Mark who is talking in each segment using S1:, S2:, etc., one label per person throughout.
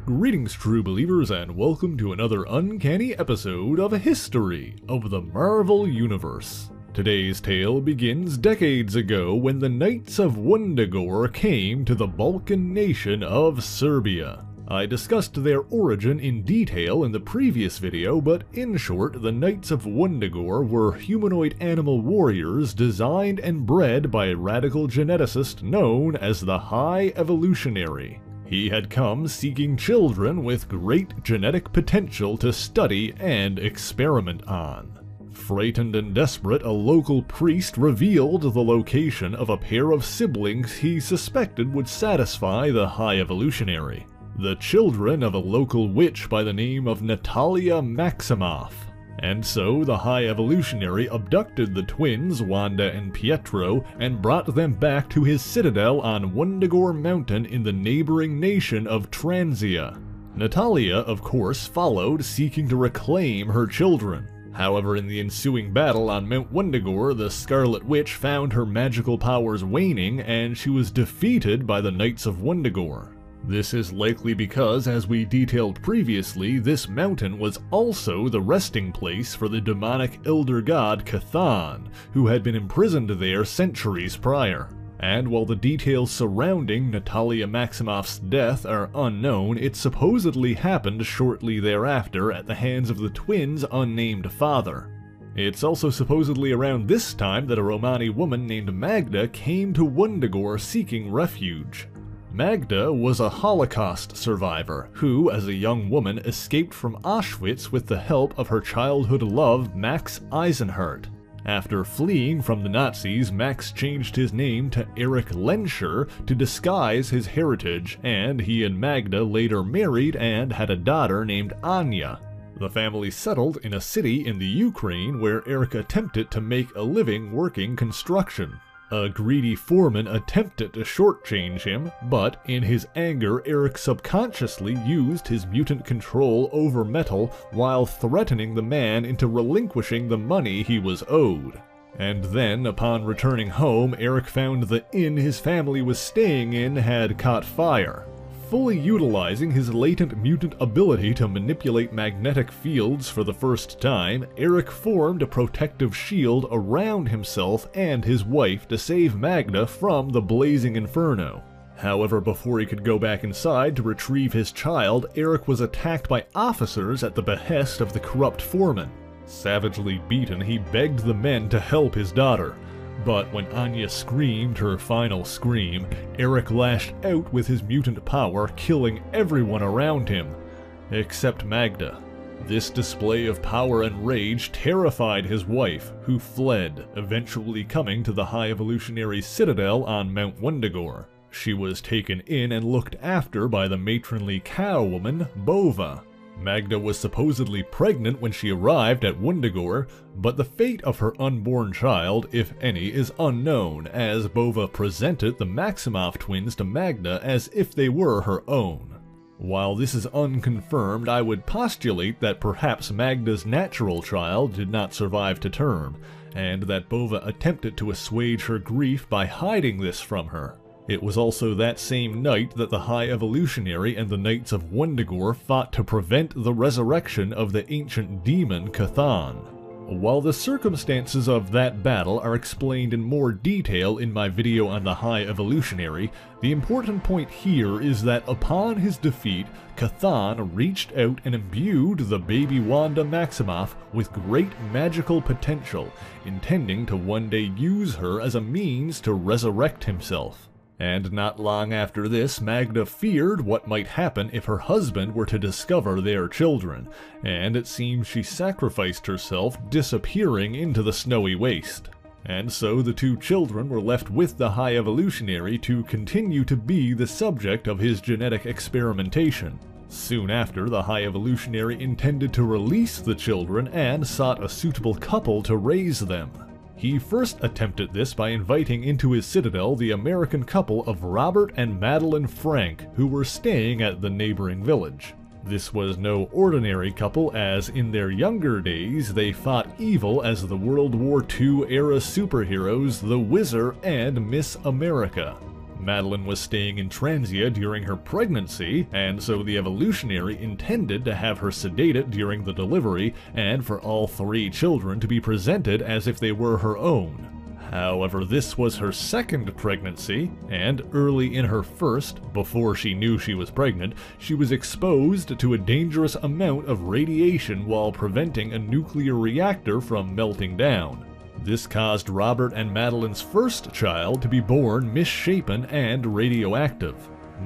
S1: Greetings, true believers, and welcome to another uncanny episode of History of the Marvel Universe. Today's tale begins decades ago when the Knights of Wundagore came to the Balkan nation of Serbia. I discussed their origin in detail in the previous video, but in short, the Knights of Wundagore were humanoid animal warriors designed and bred by a radical geneticist known as the High Evolutionary. He had come seeking children with great genetic potential to study and experiment on. Frightened and desperate, a local priest revealed the location of a pair of siblings he suspected would satisfy the High Evolutionary, the children of a local witch by the name of Natalia Maximoff. And so the High Evolutionary abducted the twins, Wanda and Pietro, and brought them back to his citadel on Wundagore Mountain in the neighboring nation of Transia. Natalia, of course, followed, seeking to reclaim her children. However, in the ensuing battle on Mount Wundagore, the Scarlet Witch found her magical powers waning, and she was defeated by the Knights of Wundagore. This is likely because, as we detailed previously, this mountain was also the resting place for the demonic elder god Cthon, who had been imprisoned there centuries prior. And while the details surrounding Natalia Maximoff's death are unknown, it supposedly happened shortly thereafter at the hands of the twins' unnamed father. It's also supposedly around this time that a Romani woman named Magda came to Wundagore seeking refuge. Magda was a Holocaust survivor who, as a young woman, escaped from Auschwitz with the help of her childhood love Max Eisenhardt. After fleeing from the Nazis, Max changed his name to Erich Lenscher to disguise his heritage, and he and Magda later married and had a daughter named Anya. The family settled in a city in the Ukraine where Erich attempted to make a living working construction. A greedy foreman attempted to shortchange him, but in his anger, Erich subconsciously used his mutant control over metal while threatening the man into relinquishing the money he was owed. And then, upon returning home, Erich found the inn his family was staying in had caught fire. Fully utilizing his latent mutant ability to manipulate magnetic fields for the first time, Erich formed a protective shield around himself and his wife to save Magda from the blazing inferno. However, before he could go back inside to retrieve his child, Erich was attacked by officers at the behest of the corrupt foreman. Savagely beaten, he begged the men to help his daughter. But when Anya screamed her final scream, Erich lashed out with his mutant power, killing everyone around him, except Magda. This display of power and rage terrified his wife, who fled, eventually coming to the High Evolutionary citadel on Mount Wundagore. She was taken in and looked after by the matronly cow woman, Bova. Magda was supposedly pregnant when she arrived at Wundagore, but the fate of her unborn child, if any, is unknown, as Bova presented the Maximoff twins to Magda as if they were her own. While this is unconfirmed, I would postulate that perhaps Magda's natural child did not survive to term, and that Bova attempted to assuage her grief by hiding this from her. It was also that same night that the High Evolutionary and the Knights of Wundagore fought to prevent the resurrection of the ancient demon Cthon. While the circumstances of that battle are explained in more detail in my video on the High Evolutionary, the important point here is that upon his defeat, Cthon reached out and imbued the baby Wanda Maximoff with great magical potential, intending to one day use her as a means to resurrect himself. And not long after this, Magda feared what might happen if her husband were to discover their children, and it seems she sacrificed herself, disappearing into the snowy waste. And so the two children were left with the High Evolutionary to continue to be the subject of his genetic experimentation. Soon after, the High Evolutionary intended to release the children and sought a suitable couple to raise them. He first attempted this by inviting into his citadel the American couple of Robert and Madeline Frank, who were staying at the neighboring village. This was no ordinary couple, as in their younger days they fought evil as the World War II era superheroes The Wizard and Miss America. Madeline was staying in Transia during her pregnancy, and so the Evolutionary intended to have her sedated during the delivery and for all 3 children to be presented as if they were her own. However, this was her second pregnancy, and early in her first, before she knew she was pregnant, she was exposed to a dangerous amount of radiation while preventing a nuclear reactor from melting down. This caused Robert and Madeline's first child to be born misshapen and radioactive.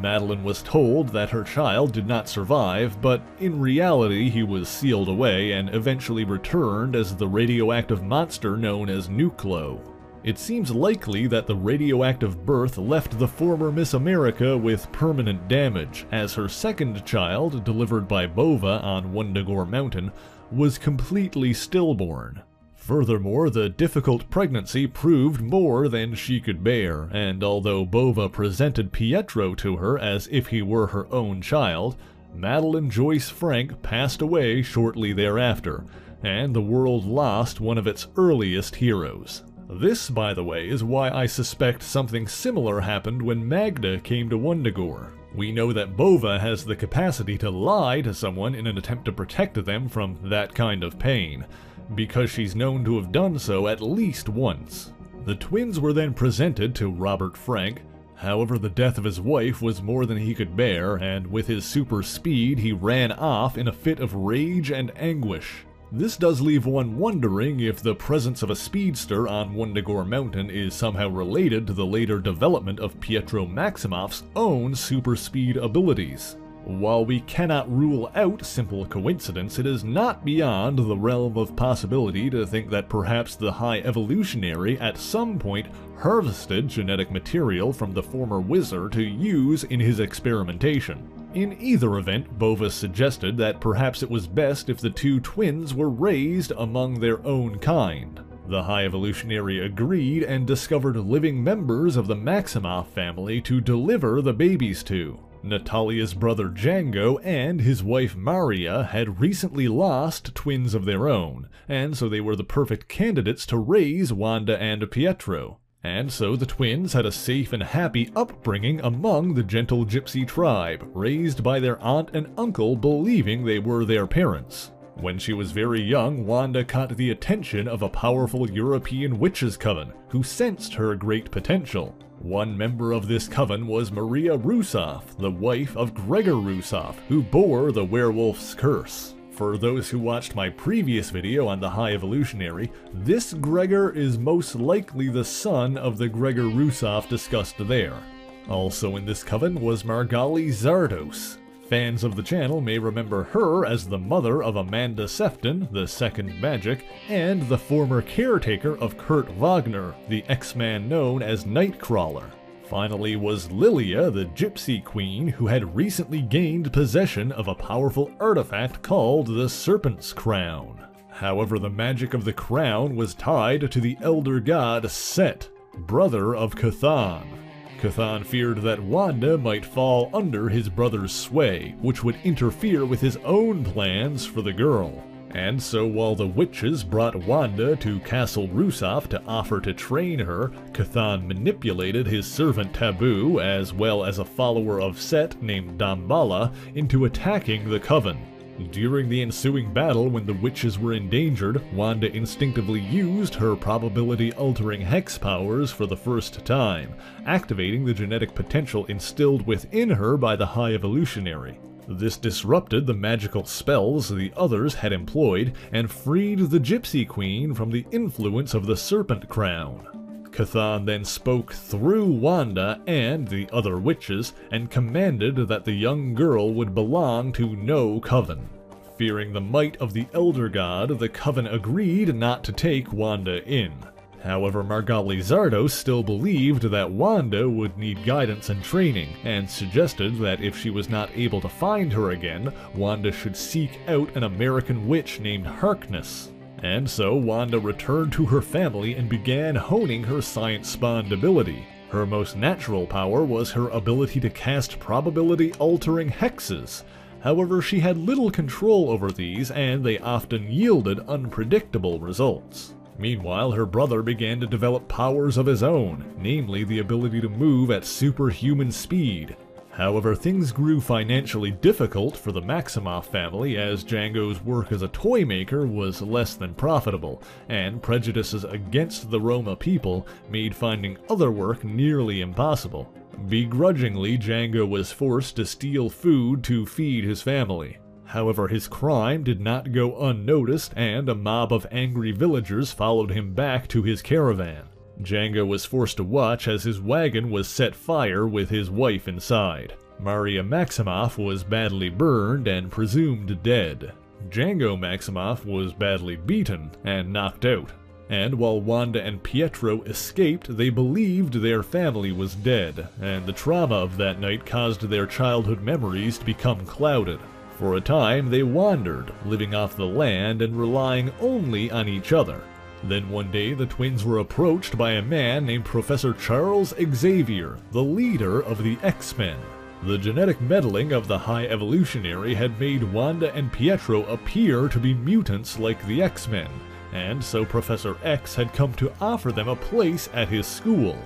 S1: Madeline was told that her child did not survive, but in reality he was sealed away and eventually returned as the radioactive monster known as Nuclo. It seems likely that the radioactive birth left the former Miss America with permanent damage, as her second child, delivered by Bova on Wundagore Mountain, was completely stillborn. Furthermore, the difficult pregnancy proved more than she could bear, and although Bova presented Pietro to her as if he were her own child, Madeline Joyce Frank passed away shortly thereafter, and the world lost one of its earliest heroes. This, by the way, is why I suspect something similar happened when Magda came to Wundagore. We know that Bova has the capacity to lie to someone in an attempt to protect them from that kind of pain, because she's known to have done so at least once. The twins were then presented to Robert Frank. However, the death of his wife was more than he could bear, and with his super speed he ran off in a fit of rage and anguish. This does leave one wondering if the presence of a speedster on Wundagore Mountain is somehow related to the later development of Pietro Maximoff's own super speed abilities. While we cannot rule out simple coincidence, it is not beyond the realm of possibility to think that perhaps the High Evolutionary at some point harvested genetic material from the former wizard to use in his experimentation. In either event, Bova suggested that perhaps it was best if the 2 twins were raised among their own kind. The High Evolutionary agreed and discovered living members of the Maximoff family to deliver the babies to. Natalia's brother Django and his wife Maria had recently lost twins of their own, and so they were the perfect candidates to raise Wanda and Pietro. And so the twins had a safe and happy upbringing among the gentle gypsy tribe, raised by their aunt and uncle believing they were their parents. When she was very young, Wanda caught the attention of a powerful European witches' coven, who sensed her great potential. One member of this coven was Maria Rusoff, the wife of Gregor Rusoff, who bore the werewolf's curse. For those who watched my previous video on the High Evolutionary, this Gregor is most likely the son of the Gregor Rusoff discussed there. Also in this coven was Margali Zardos. Fans of the channel may remember her as the mother of Amanda Sefton, the second Magic, and the former caretaker of Kurt Wagner, the X-Man known as Nightcrawler. Finally was Lilia, the Gypsy Queen, who had recently gained possession of a powerful artifact called the Serpent's Crown. However, the magic of the crown was tied to the elder god Set, brother of Cthon. Cthon feared that Wanda might fall under his brother's sway, which would interfere with his own plans for the girl. And so while the witches brought Wanda to Castle Rusoff to offer to train her, Cthon manipulated his servant Taboo, as well as a follower of Set named Damballa, into attacking the coven. During the ensuing battle, when the witches were endangered, Wanda instinctively used her probability-altering hex powers for the first time, activating the genetic potential instilled within her by the High Evolutionary. This disrupted the magical spells the others had employed and freed the Gypsy Queen from the influence of the Serpent Crown. Cthon then spoke through Wanda and the other witches and commanded that the young girl would belong to no coven. Fearing the might of the Elder God, the coven agreed not to take Wanda in. However, Margali Zardos still believed that Wanda would need guidance and training, and suggested that if she was not able to find her again, Wanda should seek out an American witch named Harkness. And so Wanda returned to her family and began honing her science-spawned ability. Her most natural power was her ability to cast probability-altering hexes. However, she had little control over these, and they often yielded unpredictable results. Meanwhile, her brother began to develop powers of his own, namely the ability to move at superhuman speed. However, things grew financially difficult for the Maximoff family as Django's work as a toy maker was less than profitable, and prejudices against the Roma people made finding other work nearly impossible. Begrudgingly, Django was forced to steal food to feed his family. However, his crime did not go unnoticed, and a mob of angry villagers followed him back to his caravan. Django was forced to watch as his wagon was set fire with his wife inside. Maria Maximoff was badly burned and presumed dead. Django Maximoff was badly beaten and knocked out. And while Wanda and Pietro escaped, they believed their family was dead, and the trauma of that night caused their childhood memories to become clouded. For a time, they wandered, living off the land and relying only on each other. Then one day, the twins were approached by a man named Professor Charles Xavier, the leader of the X-Men. The genetic meddling of the High Evolutionary had made Wanda and Pietro appear to be mutants like the X-Men, and so Professor X had come to offer them a place at his school,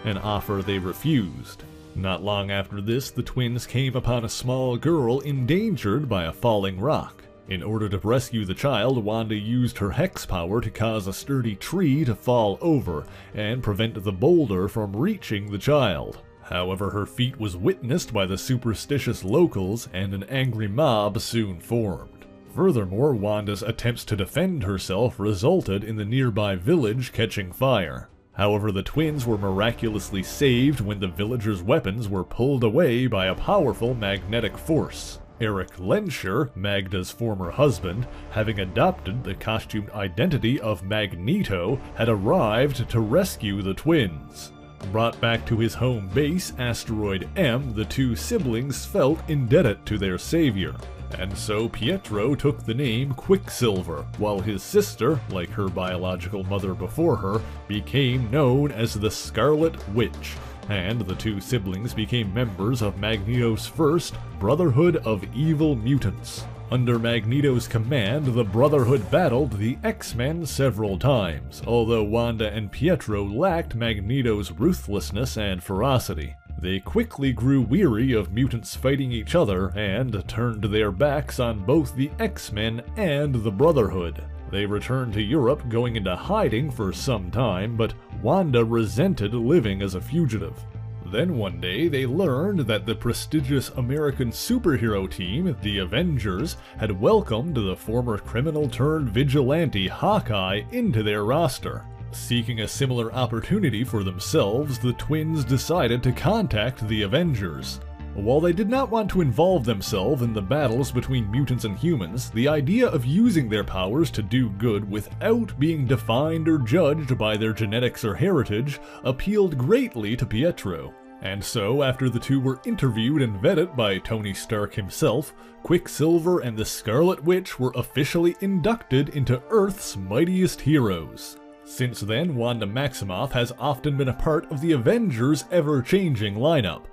S1: an offer they refused. Not long after this, the twins came upon a small girl endangered by a falling rock. In order to rescue the child, Wanda used her hex power to cause a sturdy tree to fall over and prevent the boulder from reaching the child. However, her feat was witnessed by the superstitious locals, and an angry mob soon formed. Furthermore, Wanda's attempts to defend herself resulted in the nearby village catching fire. However, the twins were miraculously saved when the villagers' weapons were pulled away by a powerful magnetic force. Eric Lenscher, Magda's former husband, having adopted the costumed identity of Magneto, had arrived to rescue the twins. Brought back to his home base, Asteroid M, the two siblings felt indebted to their savior. And so Pietro took the name Quicksilver, while his sister, like her biological mother before her, became known as the Scarlet Witch, and the two siblings became members of Magneto's first Brotherhood of Evil Mutants. Under Magneto's command, the Brotherhood battled the X-Men several times, although Wanda and Pietro lacked Magneto's ruthlessness and ferocity. They quickly grew weary of mutants fighting each other and turned their backs on both the X-Men and the Brotherhood. They returned to Europe, going into hiding for some time, but Wanda resented living as a fugitive. Then one day, they learned that the prestigious American superhero team, the Avengers, had welcomed the former criminal-turned-vigilante Hawkeye into their roster. Seeking a similar opportunity for themselves, the twins decided to contact the Avengers. While they did not want to involve themselves in the battles between mutants and humans, the idea of using their powers to do good without being defined or judged by their genetics or heritage appealed greatly to Pietro. And so, after the two were interviewed and vetted by Tony Stark himself, Quicksilver and the Scarlet Witch were officially inducted into Earth's mightiest heroes. Since then, Wanda Maximoff has often been a part of the Avengers' ever-changing lineup.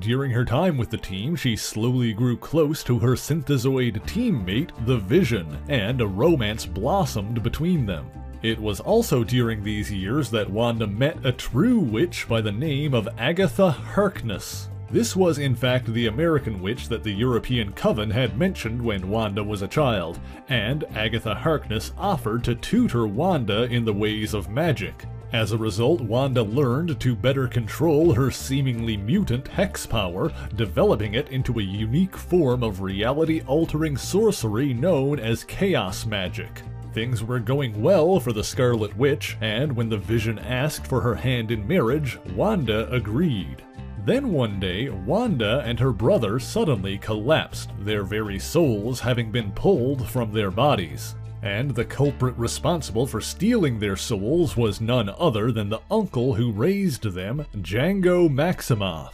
S1: During her time with the team, she slowly grew close to her synthezoid teammate, the Vision, and a romance blossomed between them. It was also during these years that Wanda met a true witch by the name of Agatha Harkness. This was in fact the American witch that the European Coven had mentioned when Wanda was a child, and Agatha Harkness offered to tutor Wanda in the ways of magic. As a result, Wanda learned to better control her seemingly mutant hex power, developing it into a unique form of reality-altering sorcery known as chaos magic. Things were going well for the Scarlet Witch, and when the Vision asked for her hand in marriage, Wanda agreed. Then one day, Wanda and her brother suddenly collapsed, their very souls having been pulled from their bodies. And the culprit responsible for stealing their souls was none other than the uncle who raised them, Django Maximoff.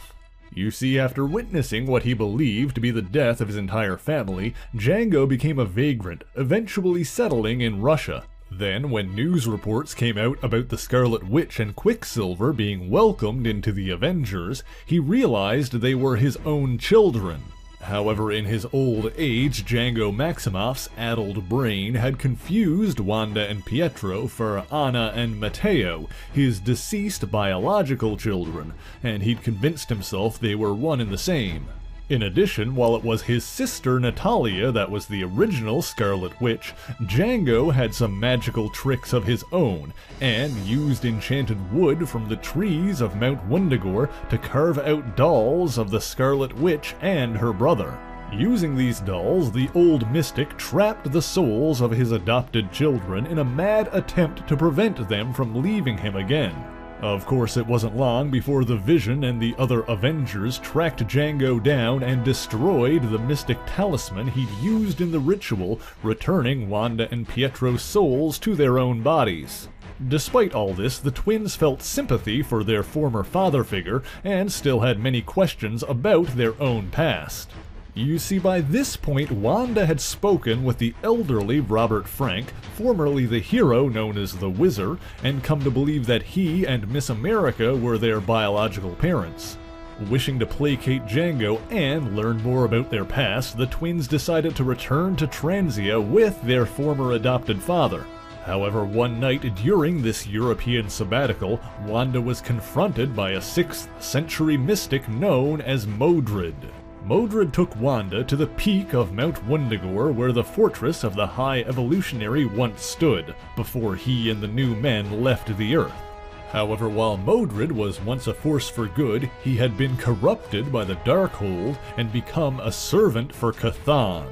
S1: You see, after witnessing what he believed to be the death of his entire family, Django became a vagrant, eventually settling in Russia. Then, when news reports came out about the Scarlet Witch and Quicksilver being welcomed into the Avengers, he realized they were his own children. However, in his old age, Django Maximoff's addled brain had confused Wanda and Pietro for Anna and Matteo, his deceased biological children, and he'd convinced himself they were one and the same. In addition, while it was his sister Natalia that was the original Scarlet Witch, Django had some magical tricks of his own, and used enchanted wood from the trees of Mount Wundagore to carve out dolls of the Scarlet Witch and her brother. Using these dolls, the old mystic trapped the souls of his adopted children in a mad attempt to prevent them from leaving him again. Of course, it wasn't long before the Vision and the other Avengers tracked Django down and destroyed the mystic talisman he'd used in the ritual, returning Wanda and Pietro's souls to their own bodies. Despite all this, the twins felt sympathy for their former father figure and still had many questions about their own past. You see, by this point, Wanda had spoken with the elderly Robert Frank, formerly the hero known as the Wizard, and come to believe that he and Miss America were their biological parents. Wishing to placate Django and learn more about their past, the twins decided to return to Transia with their former adopted father. However, one night during this European sabbatical, Wanda was confronted by a 6th century mystic known as Modred. Modred took Wanda to the peak of Mount Wundagore, where the fortress of the High Evolutionary once stood, before he and the new men left the Earth. However, while Modred was once a force for good, he had been corrupted by the Darkhold and become a servant for Cthon.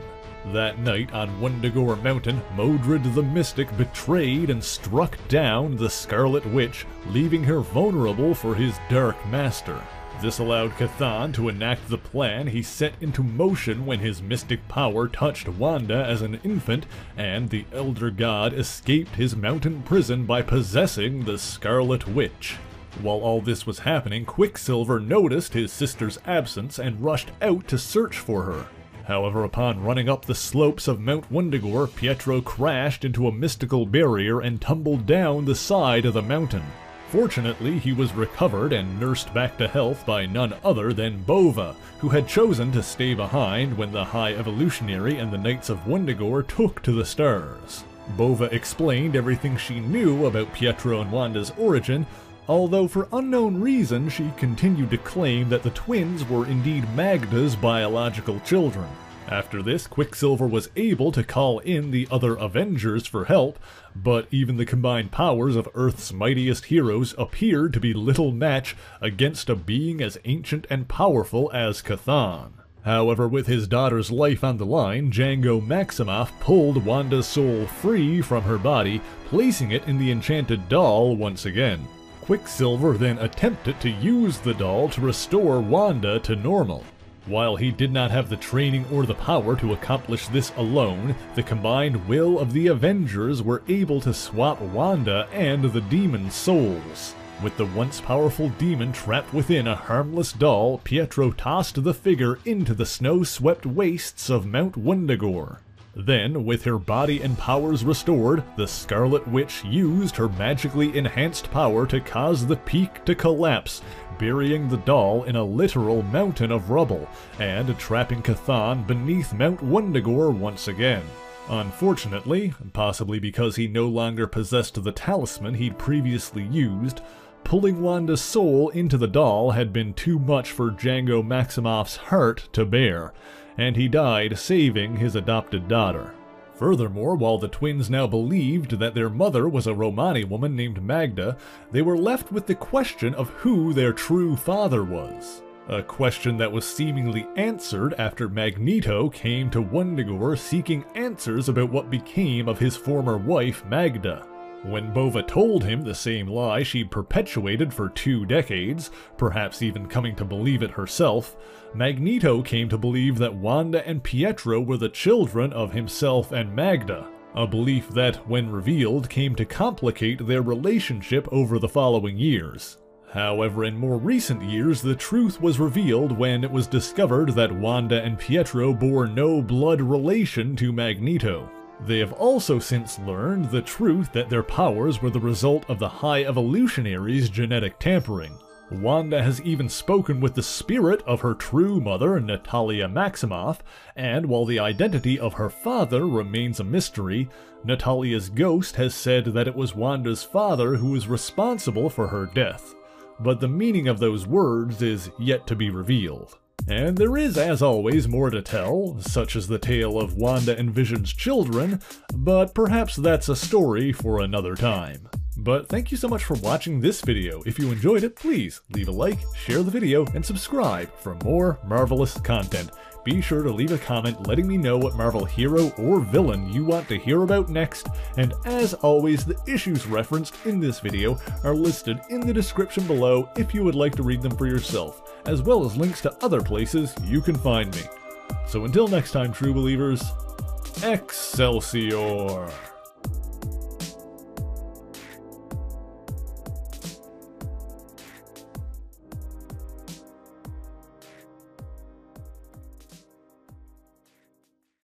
S1: That night on Wundagore Mountain, Modred the Mystic betrayed and struck down the Scarlet Witch, leaving her vulnerable for his Dark Master. This allowed Cthon to enact the plan he set into motion when his mystic power touched Wanda as an infant, and the Elder God escaped his mountain prison by possessing the Scarlet Witch. While all this was happening, Quicksilver noticed his sister's absence and rushed out to search for her. However, upon running up the slopes of Mount Wundagore, Pietro crashed into a mystical barrier and tumbled down the side of the mountain. Fortunately, he was recovered and nursed back to health by none other than Bova, who had chosen to stay behind when the High Evolutionary and the Knights of Wundagore took to the stars. Bova explained everything she knew about Pietro and Wanda's origin, although for unknown reason she continued to claim that the twins were indeed Magda's biological children. After this, Quicksilver was able to call in the other Avengers for help, but even the combined powers of Earth's mightiest heroes appeared to be little match against a being as ancient and powerful as Cthon. However, with his daughter's life on the line, Django Maximoff pulled Wanda's soul free from her body, placing it in the enchanted doll once again. Quicksilver then attempted to use the doll to restore Wanda to normal. While he did not have the training or the power to accomplish this alone, the combined will of the Avengers were able to swap Wanda and the demon's souls. With the once powerful demon trapped within a harmless doll, Pietro tossed the figure into the snow-swept wastes of Mount Wundagore. Then, with her body and powers restored, the Scarlet Witch used her magically enhanced power to cause the peak to collapse, burying the doll in a literal mountain of rubble, and trapping Cthon beneath Mount Wundagore once again. Unfortunately, possibly because he no longer possessed the talisman he'd previously used, pulling Wanda's soul into the doll had been too much for Django Maximoff's heart to bear, and he died saving his adopted daughter. Furthermore, while the twins now believed that their mother was a Romani woman named Magda, they were left with the question of who their true father was. A question that was seemingly answered after Magneto came to Wundagore seeking answers about what became of his former wife, Magda. When Bova told him the same lie she'd perpetuated for 2 decades, perhaps even coming to believe it herself, Magneto came to believe that Wanda and Pietro were the children of himself and Magda, a belief that, when revealed, came to complicate their relationship over the following years. However, in more recent years, the truth was revealed when it was discovered that Wanda and Pietro bore no blood relation to Magneto. They have also since learned the truth that their powers were the result of the High Evolutionary's genetic tampering. Wanda has even spoken with the spirit of her true mother, Natalia Maximoff, and while the identity of her father remains a mystery, Natalia's ghost has said that it was Wanda's father who was responsible for her death. But the meaning of those words is yet to be revealed. And there is, as always, more to tell, such as the tale of Wanda and Vision's children, but perhaps that's a story for another time. But thank you so much for watching this video. If you enjoyed it, please leave a like, share the video, and subscribe for more marvelous content. Be sure to leave a comment letting me know what Marvel hero or villain you want to hear about next, and as always, the issues referenced in this video are listed in the description below if you would like to read them for yourself, as well as links to other places you can find me. So until next time, true believers, Excelsior!